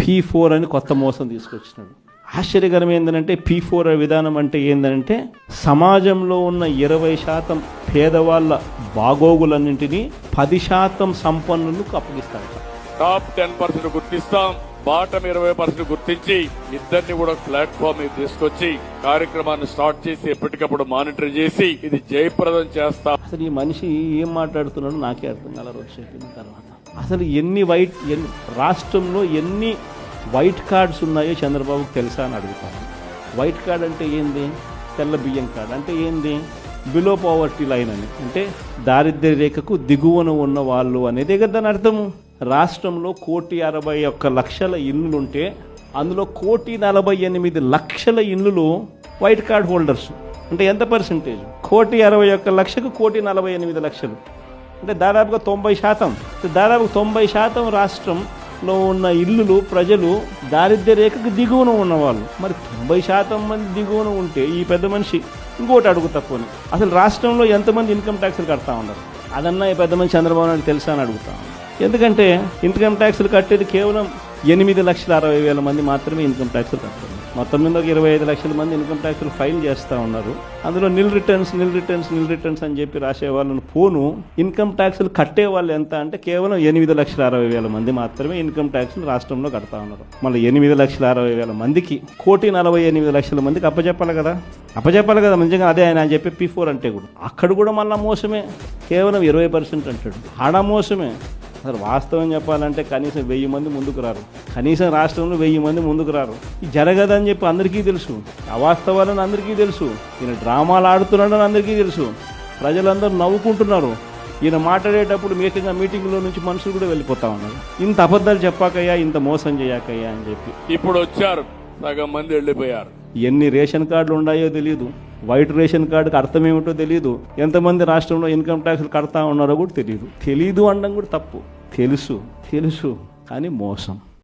P4 అని కొత్త మోసం తీసుకొచ్చినాడు. ఆశ్చర్యకరం ఏంటంటే P4 విధానం అంటే ఏంటంటే సమాజంలో ఉన్న 20% పేదవాళ్ళ బాగోగులన్నింటినీ 10% సంపన్నులకు అప్పగిస్తారట. టాప్ 10% గుర్తిస్తాం, బాటం 20% గుర్తించి ఇద్దరిని కూడా ప్లాట్ఫామ్ మీద తీసుకొచ్చి కార్యక్రమాన్ని స్టార్ట్ చేసి ఎప్పటికప్పుడు మానిటర్ చేసి ఇది జయప్రదం చేస్తాం. అసలు ఈ మనిషి ఏం మాట్లాడుతున్నాడో నాకే అర్థం కాల. రోజు చెప్పిన తర్వాత అసలు రాష్ట్రంలో ఎన్ని వైట్ కార్డ్స్ ఉన్నాయో చంద్రబాబుకి తెలుసా అని అడుగుతాను. వైట్ కార్డ్ అంటే ఏంది? తెల్ల బియ్యం కార్డు అంటే ఏంది? బిలో పవర్టీ లైన్ అని, అంటే దారిద్ర్య రేఖకు దిగువన ఉన్న వాళ్ళు అనేది కదా దాని అర్థము. రాష్ట్రంలో 1,61,00,000 ఇళ్ళుంటే అందులో 1,48,00,000 ఇళ్ళు వైట్ కార్డ్ హోల్డర్స్. అంటే ఎంత పర్సెంటేజ్? 1,61,00,000కు 1,48,00,000 అంటే దాదాపుగా 90%. దాదాపు 90% రాష్ట్రంలో ఉన్న ఇల్లులు ప్రజలు దారిద్ర్య రేఖకు దిగువన ఉన్నవాళ్ళు. మరి 90% మంది దిగువన ఉంటే ఈ పెద్ద మనిషి ఇంకోటి అడుగుతా పోనీ, అసలు రాష్ట్రంలో ఎంతమంది ఇన్కమ్ ట్యాక్స్లు కడతా ఉన్నారు? అదన్నా ఈ పెద్ద మనిషి చంద్రబాబు నాయుడు తెలుసా అని అడుగుతా ఉన్నాను. ఎందుకంటే ఇన్కమ్ ట్యాక్స్లు కట్టేది కేవలం 8,60,000 మంది మాత్రమే ఇన్కమ్ ట్యాక్స్లు కడుతున్నారు. మొత్తం మీద 25 లక్షల మంది ఇన్కమ్ ట్యాక్స్లు ఫైల్ చేస్తూ ఉన్నారు. అందులో నిల్ రిటర్న్స్ అని చెప్పి రాసే వాళ్ళను పోను ఇన్కమ్ ట్యాక్స్లు కట్టే వాళ్ళు ఎంత అంటే కేవలం 8,60,000 మంది మాత్రమే ఇన్కమ్ ట్యాక్స్లు రాష్ట్రంలో కడతా ఉన్నారు. మళ్ళీ 8,60,000 మందికి 1,48,00,000 మందికి అప్పచెప్పాలి కదా. మంచిగా అదే ఆయన చెప్పి P4 అంటే కూడా అక్కడ కూడా మళ్ళీ మోసమే. కేవలం 20% అంటాడు, ఆడ మోసమే. అసలు వాస్తవం చెప్పాలంటే కనీసం 1000 మంది ముందుకు రారు. కనీసం రాష్ట్రంలో 1000 మంది ముందుకు రారు. ఇది జరగదని చెప్పి అందరికీ తెలుసు, అవాస్తవాలని అందరికీ తెలుసు, ఈయన డ్రామాలు ఆడుతున్నాడని అందరికీ తెలుసు. ప్రజలందరూ నవ్వుకుంటున్నారు. ఈయన మాట్లాడేటప్పుడు ఏకంగా మీటింగ్లో నుంచి మనుషులు కూడా వెళ్ళిపోతా ఉన్నారు. ఇంత అబద్ధాలు చెప్పాకయ్యా, ఇంత మోసం చేయకయ్యా అని చెప్పి. ఇప్పుడు వచ్చారు, సగం మంది వెళ్ళిపోయారు. ఎన్ని రేషన్ కార్డులు ఉన్నాయో తెలియదు, వైట్ రేషన్ కార్డుకి అర్థం ఏమిటో తెలియదు, ఎంతమంది రాష్ట్రంలో ఇన్కమ్ ట్యాక్స్లు కడతా ఉన్నారో కూడా తెలియదు. అనడం కూడా తప్పు. తెలుసు కానీ మోసం.